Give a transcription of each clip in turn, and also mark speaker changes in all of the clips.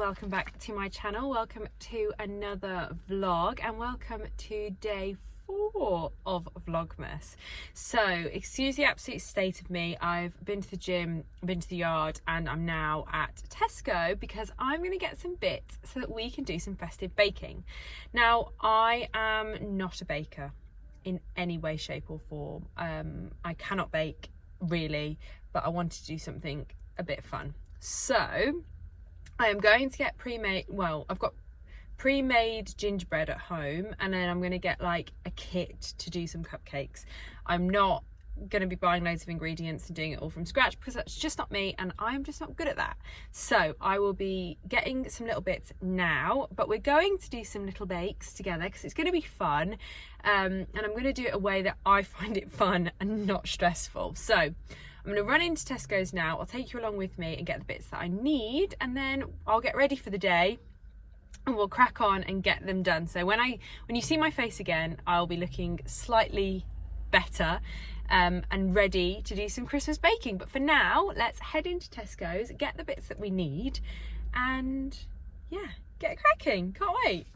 Speaker 1: welcome back to my channel. Welcome to another vlog and welcome to day 4 of Vlogmas. So excuse the absolute state of me. I've been to the gym, been to the yard, and I'm now at Tesco because I'm going to get some bits so that we can do some festive baking. Now, I am not a baker in any way, shape or form. I cannot bake really, but I wanted to do something a bit fun. So I am going to get pre-made, well, I've got pre-made gingerbread at home, and then I'm going to get like a kit to do some cupcakes. I'm not going to be buying loads of ingredients and doing it all from scratch because that's just not me, and I'm just not good at that. So I will be getting some little bits now, but we're going to do some little bakes together because it's going to be fun, and I'm going to do it a way that I find it fun and not stressful. So I'm going to run into Tesco's now. I'll take you along with me and get the bits that I need, and then I'll get ready for the day and we'll crack on and get them done. So when you see my face again, I'll be looking slightly better and ready to do some Christmas baking. But for now, let's head into Tesco's, get the bits that we need, and yeah, get cracking. Can't wait.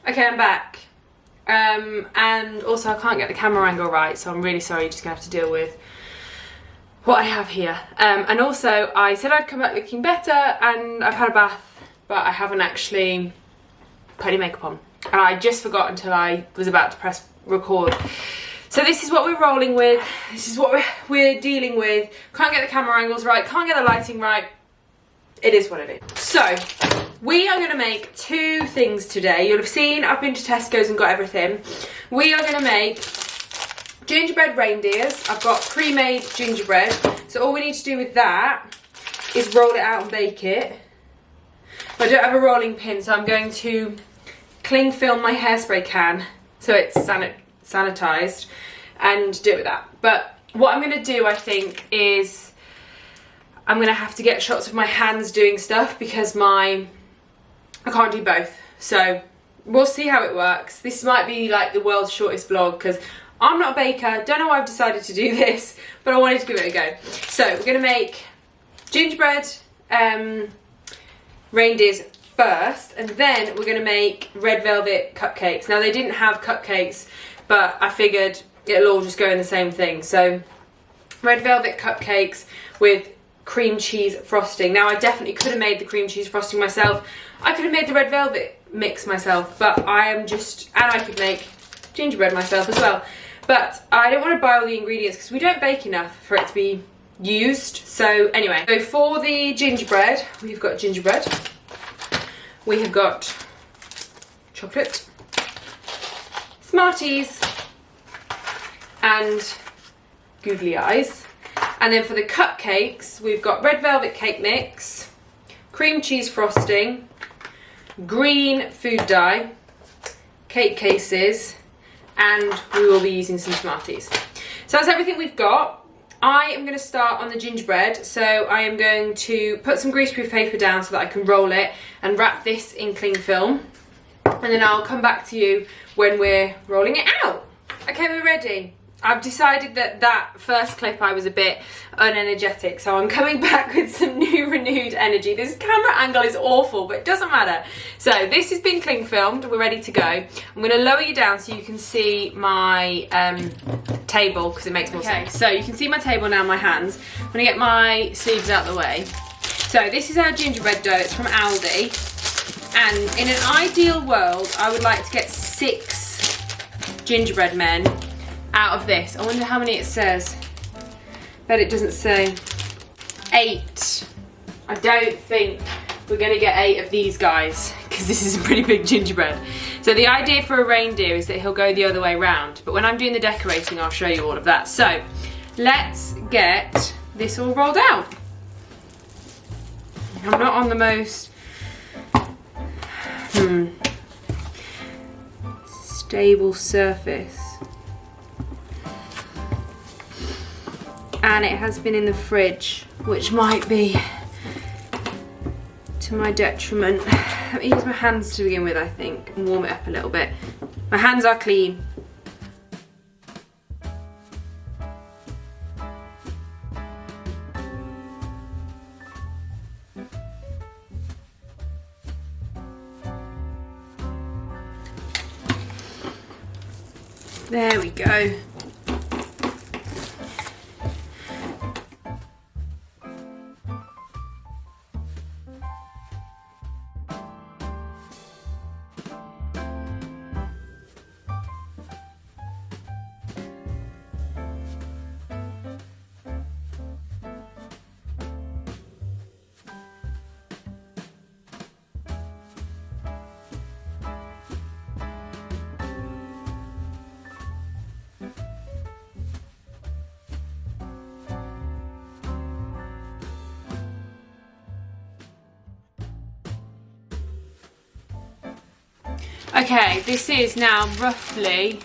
Speaker 1: Okay, I'm back, and also I can't get the camera angle right, so I'm really sorry. You're just gonna have to deal with what I have here. And also I said I'd come back looking better, and I've had a bath, but I haven't actually put any makeup on, and I just forgot until I was about to press record. So this is what we're rolling with. This is what we're dealing with. Can't get the camera angles right, can't get the lighting right. It is what it is. So we are going to make 2 things today. You'll have seen I've been to Tesco's and got everything. We are going to make gingerbread reindeers. I've got pre-made gingerbread. So all we need to do with that is roll it out and bake it. I don't have a rolling pin, so I'm going to cling film my hairspray can so it's sanitized and do it with that. But what I'm going to do, I think, is I'm going to have to get shots of my hands doing stuff because I can't do both. So we'll see how it works. This might be like the world's shortest vlog because I'm not a baker. Don't know why I've decided to do this, but I wanted to give it a go. So we're going to make gingerbread reindeers first, and then we're going to make red velvet cupcakes. Now, they didn't have cupcakes, but I figured it'll all just go in the same thing. So red velvet cupcakes with cream cheese frosting. Now, I definitely could have made the cream cheese frosting myself. I could have made the red velvet mix myself, but and I could make gingerbread myself as well. But I don't want to buy all the ingredients because we don't bake enough for it to be used. So anyway, so for the gingerbread, we've got gingerbread. We have got chocolate, Smarties, and googly eyes. And then for the cupcakes, we've got red velvet cake mix, cream cheese frosting, green food dye, cake cases, and we will be using some Smarties. So that's everything we've got. I am going to start on the gingerbread. So I am going to put some greaseproof paper down so that I can roll it and wrap this in cling film. And then I'll come back to you when we're rolling it out. Okay, we're ready. I've decided that first clip I was a bit unenergetic, so I'm coming back with some new renewed energy. This camera angle is awful, but it doesn't matter. So this has been cling filmed, we're ready to go. I'm going to lower you down so you can see my table because it makes more sense. So you can see my table now, my hands. I'm going to get my sleeves out of the way. So this is our gingerbread dough, it's from Aldi. And in an ideal world, I would like to get 6 gingerbread men out of this. I wonder how many it says. Bet it doesn't say. 8. I don't think we're gonna get 8 of these guys because this is a pretty big gingerbread. So the idea for a reindeer is that he'll go the other way round, but when I'm doing the decorating I'll show you all of that. So let's get this all rolled out. I'm not on the most stable surface. And it has been in the fridge, which might be to my detriment. Let me use my hands to begin with, I think, and warm it up a little bit. My hands are clean. There we go. Okay, this is now roughly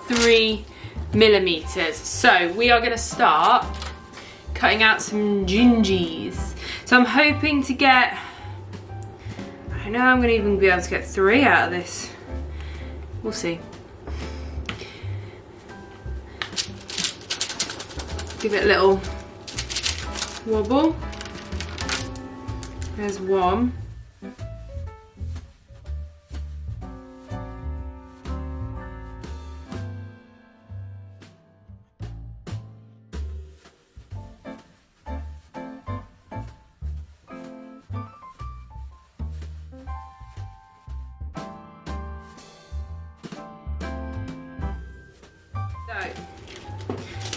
Speaker 1: 3mm. So we are going to start cutting out some gingies. So I'm hoping to get, I don't know, I'm going to even be able to get 3 out of this. We'll see. Give it a little wobble. There's one.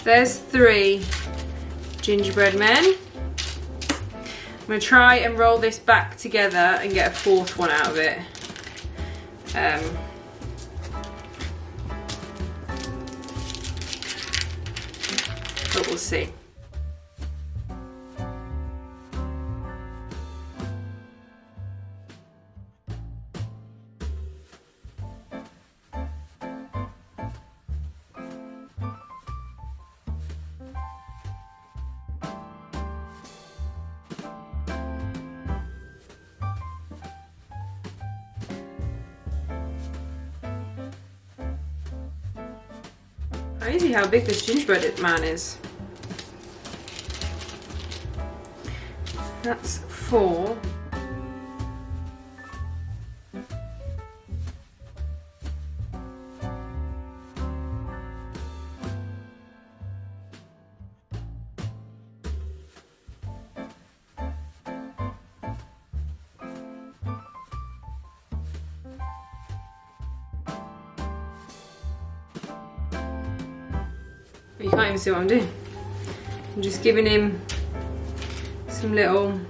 Speaker 1: There's 3 gingerbread men. I'm going to try and roll this back together and get a 4th one out of it. But we'll see. Crazy how big this gingerbread man is. That's 4. You can't even see what I'm doing. I'm just giving him some little,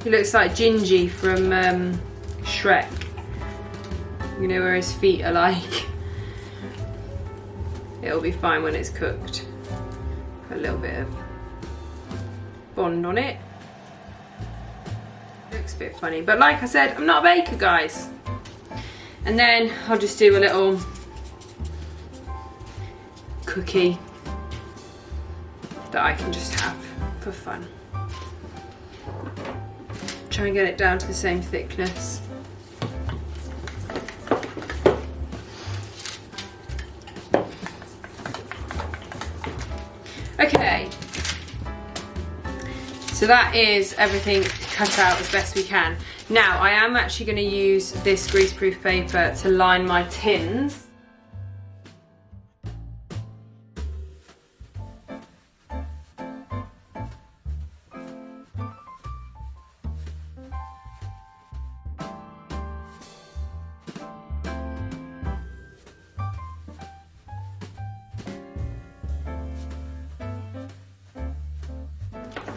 Speaker 1: he looks like Gingy from Shrek. You know, where his feet are like. It'll be fine when it's cooked. Put a little bit of bond on it. Looks a bit funny, but like I said, I'm not a baker, guys. And then I'll just do a little cookie that I can just have for fun. Try and get it down to the same thickness. Okay, so that is everything cut out as best we can. Now I am actually going to use this greaseproof paper to line my tins.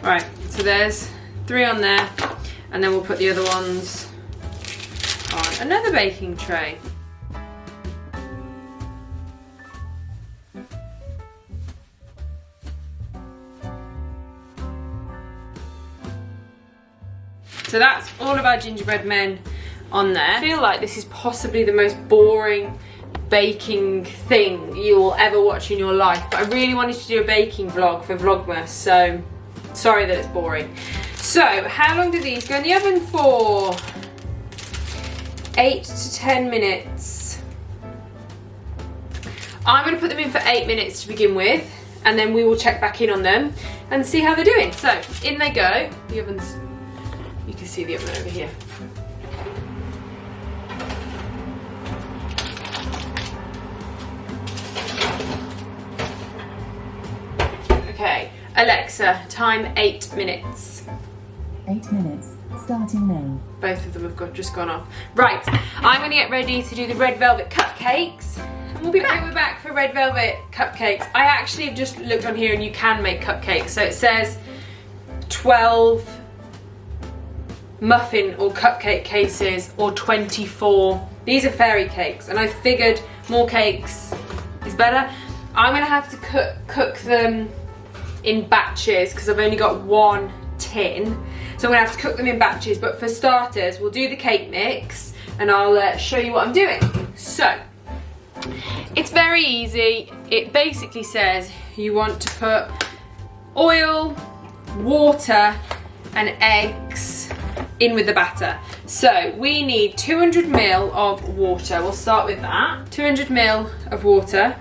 Speaker 1: Right, so there's 3 on there, and then we'll put the other ones on another baking tray. So So that's all of our gingerbread men on there. I feel like this is possibly the most boring baking thing you will ever watch in your life, but I really wanted to do a baking vlog for Vlogmas, so sorry that it's boring. So how long do these go in the oven for? 8 to 10 minutes. I'm going to put them in for 8 minutes to begin with, and then we will check back in on them and see how they're doing. So in they go. The oven's, you can see the oven over here. Okay, Alexa, time 8 minutes.
Speaker 2: 8 minutes, starting now.
Speaker 1: Both of them have just gone off. Right, I'm going to get ready to do the red velvet cupcakes. And we'll be back. We're back for red velvet cupcakes. I actually have just looked on here and you can make cupcakes. So it says 12 muffin or cupcake cases or 24. These are fairy cakes, and I figured more cakes is better. I'm going to have to cook them in batches because I've only got 1 tin. So I'm going to have to cook them in batches, but for starters we'll do the cake mix and I'll show you what I'm doing. So it's very easy. It basically says you want to put oil, water and eggs in with the batter. So we need 200 ml of water. We'll start with that. 200 ml of water.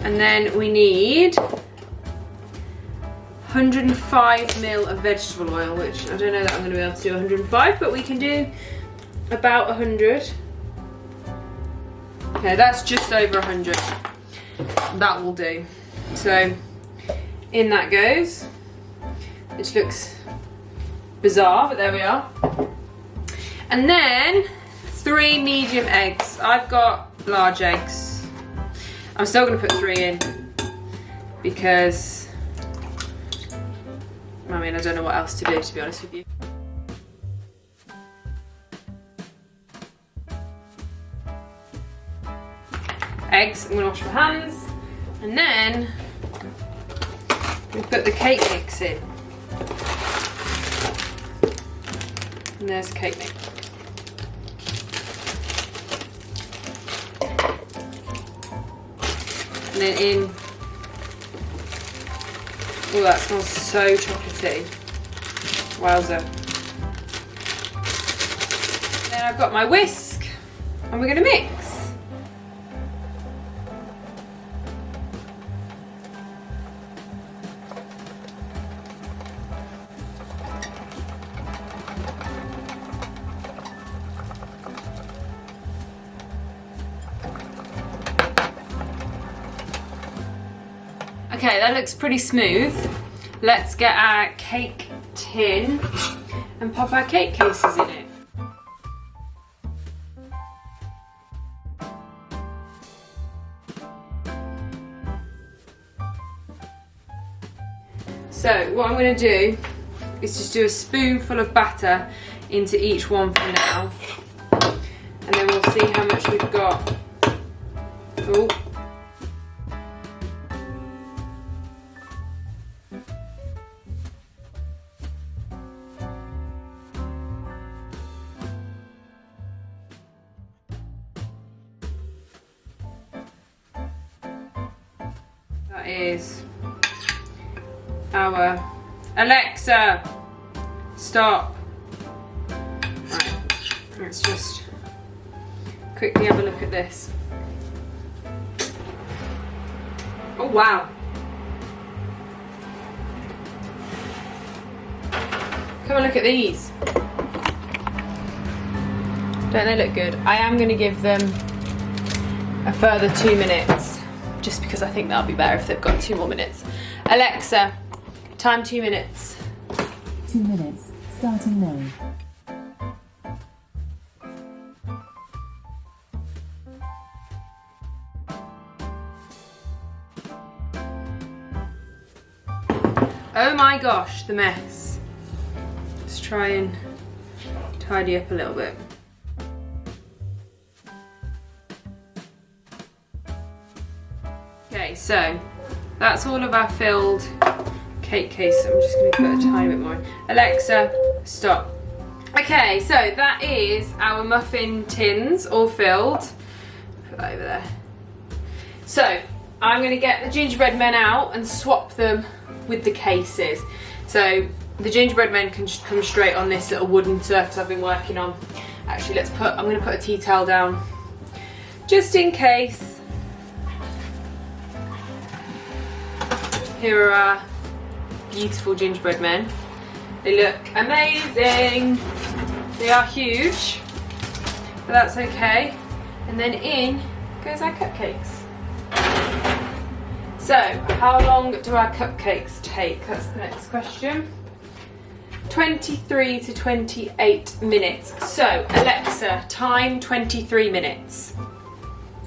Speaker 1: And then we need 105 ml of vegetable oil, which I don't know that I'm going to be able to do 105, but we can do about 100. Okay, that's just over 100. That will do. So in that goes, which looks bizarre, but there we are. And then 3 medium eggs. I've got large eggs. I'm still going to put 3 in because, I mean, I don't know what else to do, to be honest with you. Eggs, I'm going to wash my hands, and then we put the cake mix in. And there's the cake mix. And then in, oh, that smells so chocolatey. Wowza. Then I've got my whisk, and we're going to mix. Okay, that looks pretty smooth. Let's get our cake tin and pop our cake cases in it. So what I'm going to do is just do a spoonful of batter into each one for now, and then we'll see how much we've got. Oh. That is our Alexa, stop. Right, let's just quickly have a look at this. Oh wow. Come and look at these. Don't they look good? I am going to give them a further 2 minutes, just because I think that'll be better if they've got 2 more minutes. Alexa, time 2 minutes.
Speaker 2: 2 minutes, starting now.
Speaker 1: Oh my gosh, the mess. Let's try and tidy up a little bit. Okay, so that's all of our filled cake case. I'm just going to put a tiny bit more. Alexa, stop. Okay, so that is our muffin tins all filled. Put that over there. So I'm going to get the gingerbread men out and swap them with the cases. So the gingerbread men can just come straight on this little wooden surface I've been working on. Actually, I'm going to put a tea towel down just in case. Here are our beautiful gingerbread men. They look amazing. They are huge, but that's okay. And then in goes our cupcakes. So, how long do our cupcakes take? That's the next question. 23 to 28 minutes. So, Alexa, time 23 minutes.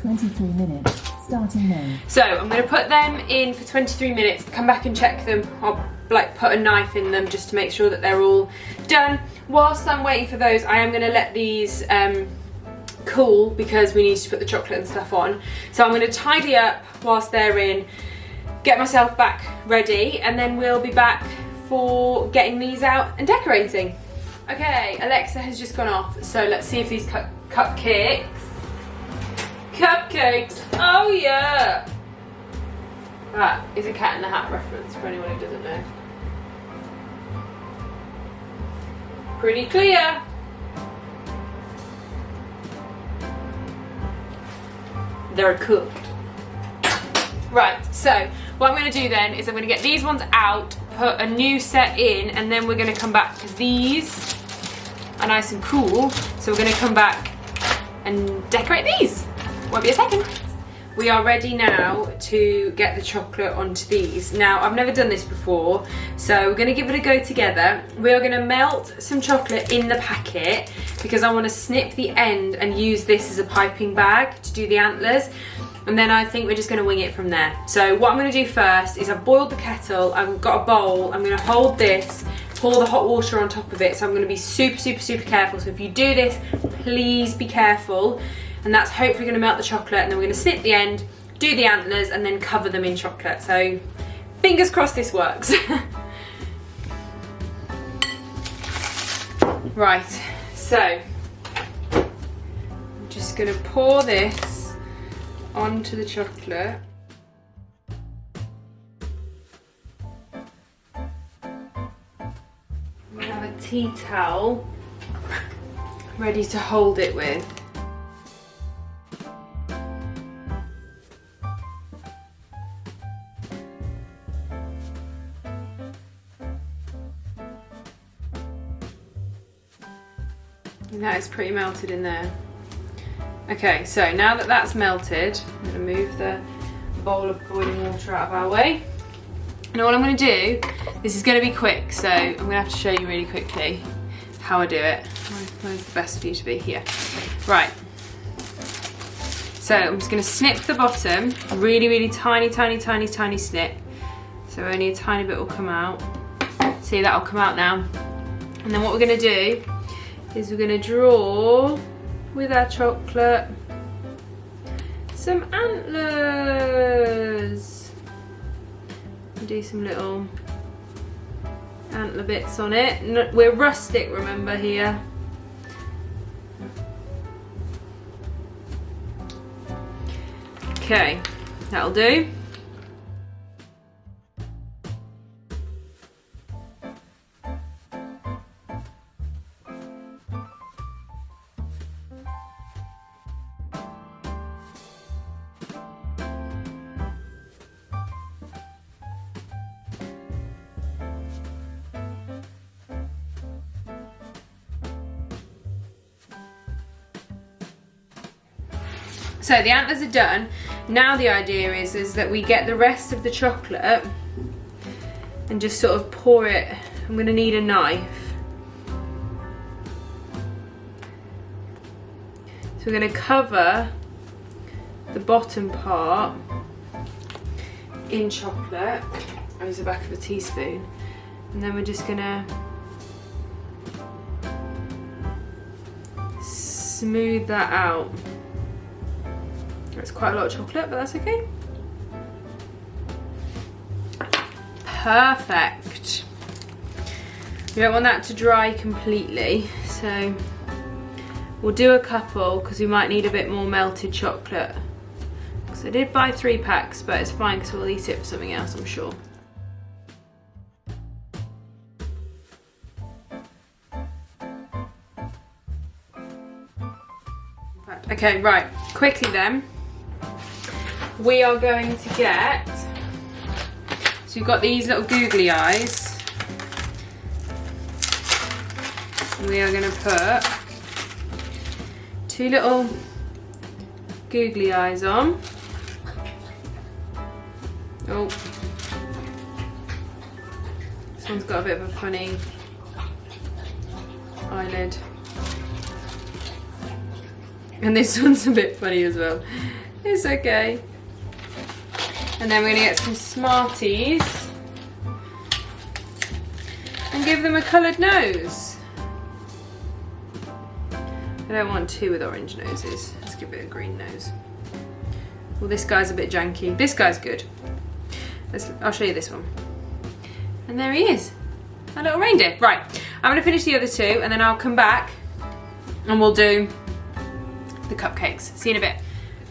Speaker 2: 23 minutes, starting now.
Speaker 1: So, I'm going to put them in for 23 minutes, come back and check them. I'll like put a knife in them just to make sure that they're all done. Whilst I'm waiting for those, I am going to let these cool because we need to put the chocolate and stuff on. So I'm going to tidy up whilst they're in, get myself back ready, and then we'll be back for getting these out and decorating. Okay, Alexa has just gone off, so let's see if these cupcakes, oh yeah! That is a Cat in the Hat reference for anyone who doesn't know. Pretty clear. They're cooked. Right, so what I'm going to do then is I'm going to get these ones out, put a new set in, and then we're going to come back because these are nice and cool. So we're going to come back and decorate these. Won't be a second. We are ready now to get the chocolate onto these. Now, I've never done this before, so we're going to give it a go together. We are going to melt some chocolate in the packet because I want to snip the end and use this as a piping bag to do the antlers. And then I think we're just going to wing it from there. So what I'm going to do first is I've boiled the kettle, I've got a bowl, I'm going to hold this, pour the hot water on top of it. So I'm going to be super, super, super careful. So if you do this, please be careful. And that's hopefully going to melt the chocolate, and then we're going to snip the end, do the antlers, and then cover them in chocolate. So fingers crossed this works. Right, so I'm just going to pour this onto the chocolate. We have a tea towel ready to hold it with. And that is pretty melted in there. Okay, so now that that's melted, I'm going to move the bowl of boiling water out of our way. And all I'm going to do, this is going to be quick, so I'm going to have to show you really quickly how I do it. Where's the best view to be? Here. Right. So I'm just going to snip the bottom, really, really tiny, tiny, tiny, tiny snip. So only a tiny bit will come out. See, that'll come out now. And then what we're going to do is we're going to draw with our chocolate some antlers. Do some little antler bits on it. We're rustic, remember, here. Okay, that'll do. So the antlers are done. Now the idea is that we get the rest of the chocolate and just sort of pour it. I'm going to need a knife. So we're going to cover the bottom part in chocolate. I'll use the back of a teaspoon. And then we're just going to smooth that out. It's quite a lot of chocolate, but that's okay. perfect. You don't want that to dry completely, so we'll do a couple because we might need a bit more melted chocolate. Because I did buy 3 packs, but it's fine because we'll eat it for something else, I'm sure. Okay, right, quickly then. We are going to get, so we've got these little googly eyes. We are going to put 2 little googly eyes on. Oh, this one's got a bit of a funny eyelid. And this one's a bit funny as well. It's okay. And then we're gonna get some Smarties and give them a coloured nose. I don't want 2 with orange noses. Let's give it a green nose. Well, this guy's a bit janky. This guy's good. I'll show you this one. And there he is, a little reindeer. Right, I'm gonna finish the other 2 and then I'll come back and we'll do the cupcakes. See you in a bit.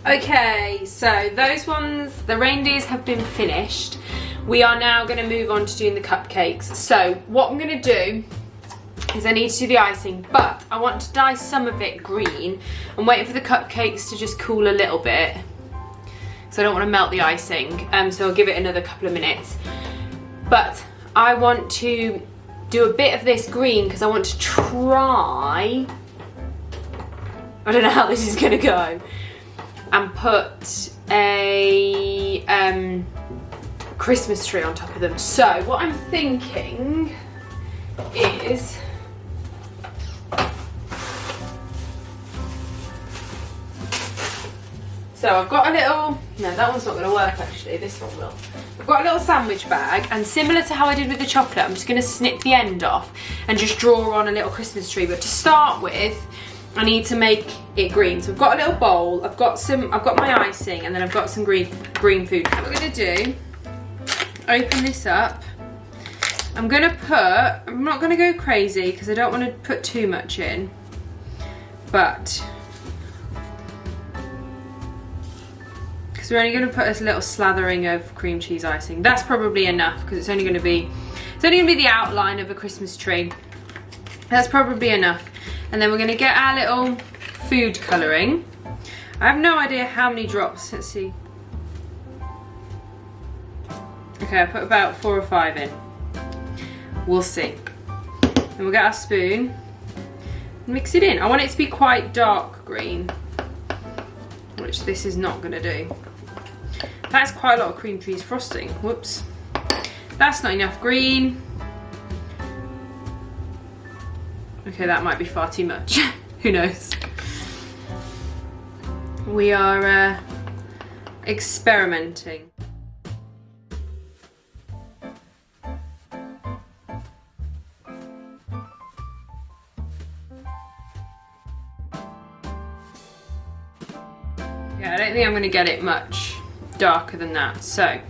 Speaker 1: Okay, so those ones, the reindeers have been finished. We are now going to move on to doing the cupcakes. So what I'm going to do is I need to do the icing, but I want to dye some of it green. I'm waiting for the cupcakes to just cool a little bit, so I don't want to melt the icing. So I'll give it another couple of minutes. But I want to do a bit of this green because I want to try, I don't know how this is gonna go, and put a Christmas tree on top of them. So what I'm thinking is, so I've got a little, no, that one's not gonna work actually, this one will. I've got a little sandwich bag, and similar to how I did with the chocolate, I'm just gonna snip the end off and just draw on a little Christmas tree. But to start with, I need to make it green. So I've got a little bowl, I've got my icing, and then I've got some green food. What we're gonna do, open this up. I'm not gonna go crazy because I don't want to put too much in, but because we're only gonna put a little slathering of cream cheese icing. That's probably enough because it's only gonna be the outline of a Christmas tree. That's probably enough. And then we're going to get our little food colouring. I have no idea how many drops. Let's see. Okay, I put about 4 or 5 in. We'll see. And we'll get our spoon and mix it in. I want it to be quite dark green, which this is not going to do. That's quite a lot of cream cheese frosting. Whoops. That's not enough green. Okay, that might be far too much. Who knows? We are experimenting. Yeah, I don't think I'm going to get it much darker than that. So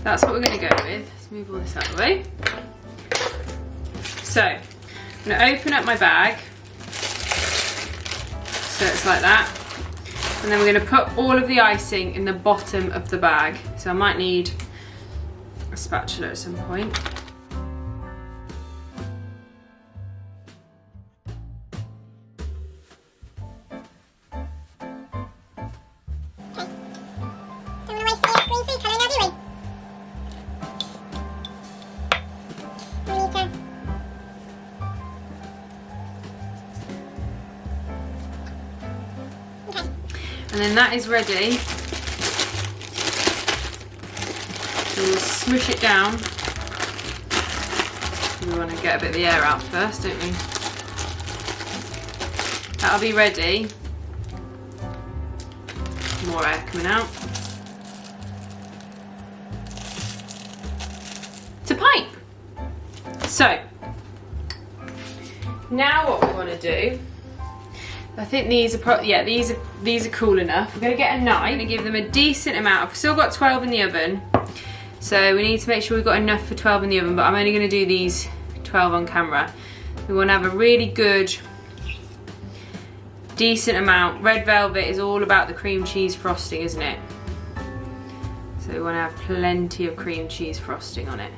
Speaker 1: that's what we're going to go with. Let's move all this out of the way. So I'm going to open up my bag, so it's like that, and then we're going to put all of the icing in the bottom of the bag. So I might need a spatula at some point. And then that is ready. So we'll smush it down. We want to get a bit of the air out first, don't we? That'll be ready. More air coming out. To pipe. So now what we want to do, I think these are these are cool enough. We're going to get a knife. I'm going to give them a decent amount. I've still got 12 in the oven. So we need to make sure we've got enough for 12 in the oven, but I'm only going to do these 12 on camera. We want to have a really good, decent amount. Red velvet is all about the cream cheese frosting, isn't it? So we want to have plenty of cream cheese frosting on it.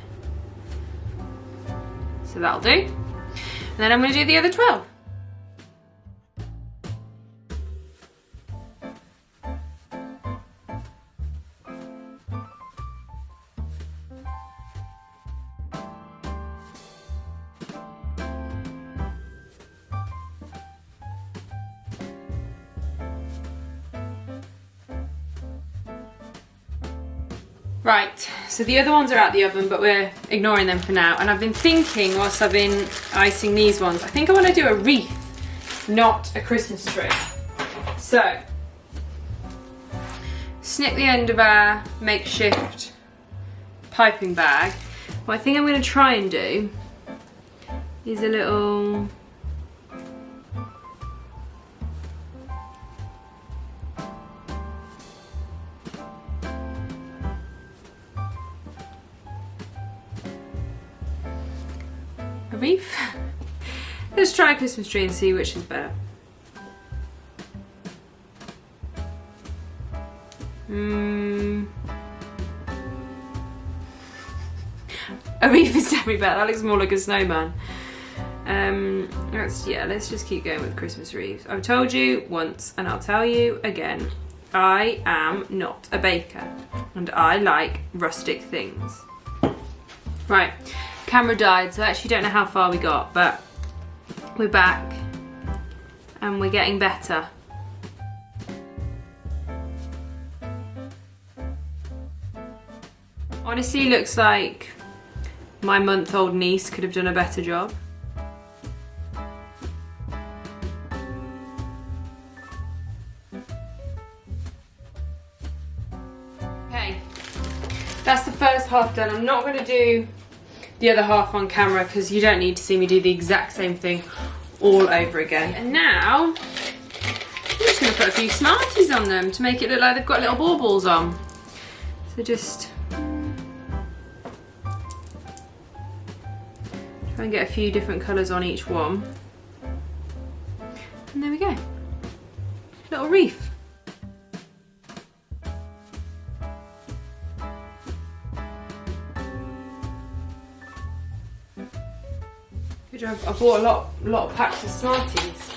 Speaker 1: So that'll do. And then I'm going to do the other 12. Right, so the other ones are out the oven, but we're ignoring them for now. And I've been thinking, whilst I've been icing these ones, I think I want to do a wreath, not a Christmas tree. So, snip the end of our makeshift piping bag. What I think I'm going to try and do is a little... a wreath. Let's try a Christmas tree and see which is better. A wreath is definitely better. That looks more like a snowman. Let's just keep going with Christmas wreaths. I've told you once and I'll tell you again. I am not a baker and I like rustic things. Right. Camera died, so I actually don't know how far we got, but we're back and we're getting better. Honestly, looks like my month-old niece could have done a better job. Okay, that's the first half done. I'm not going to do the other half on camera because you don't need to see me do the exact same thing all over again. And now I'm just going to put a few Smarties on them to make it look like they've got little baubles on. So just try and get a few different colours on each one. And there we go. Little wreath. Good job. I bought a lot of packs of Smarties.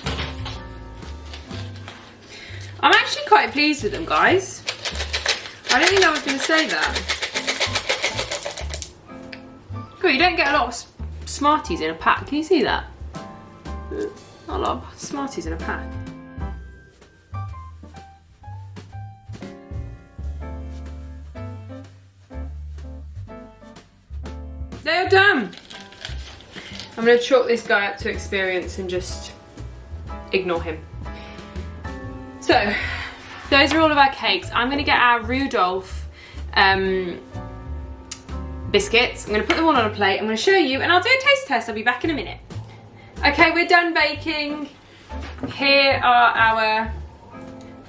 Speaker 1: I'm actually quite pleased with them, guys. I don't think I was going to say that. Cool, you don't get a lot of Smarties in a pack. Can you see that? Not a lot of Smarties in a pack. They are done. I'm going to chalk this guy up to experience and just ignore him. So, those are all of our cakes. I'm going to get our Rudolph biscuits. I'm going to put them all on a plate. I'm going to show you and I'll do a taste test. I'll be back in a minute. Okay, we're done baking. Here are our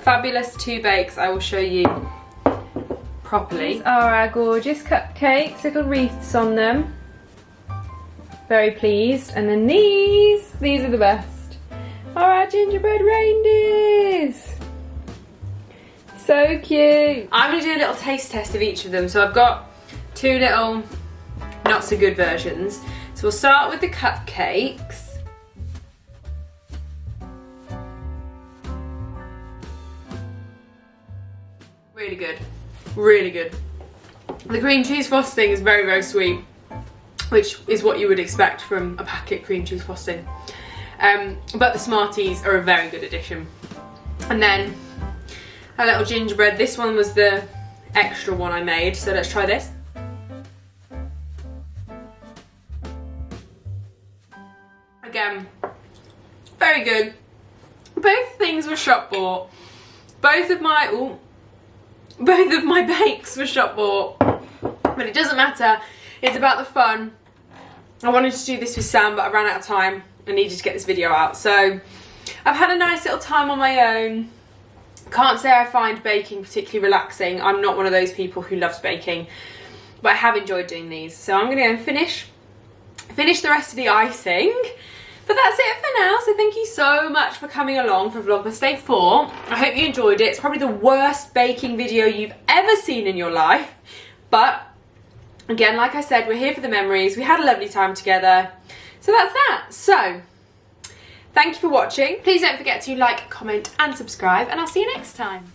Speaker 1: fabulous 2 bakes. I will show you properly. These are our gorgeous cupcakes, little wreaths on them. Very pleased. And then these are the best, are our gingerbread reindeers. So cute. I'm going to do a little taste test of each of them. So I've got 2 little not so good versions. So we'll start with the cupcakes. Really good. Really good. The cream cheese frosting is very, very sweet, which is what you would expect from a packet cream cheese frosting. But the Smarties are a very good addition. And then a little gingerbread. This one was the extra one I made, so let's try this. Again, very good. Both things were shop bought. Both of my bakes were shop bought. But it doesn't matter. It's about the fun. I wanted to do this with Sam, but I ran out of time. I needed to get this video out. So I've had a nice little time on my own. Can't say I find baking particularly relaxing. I'm not one of those people who loves baking. but I have enjoyed doing these. So I'm gonna go and finish the rest of the icing. But that's it for now, so thank you so much for coming along for Vlogmas Day 4. I hope you enjoyed it. It's probably the worst baking video you've ever seen in your life. But, again, like I said, we're here for the memories. We had a lovely time together. So that's that. So, thank you for watching. Please don't forget to like, comment and subscribe, and I'll see you next time.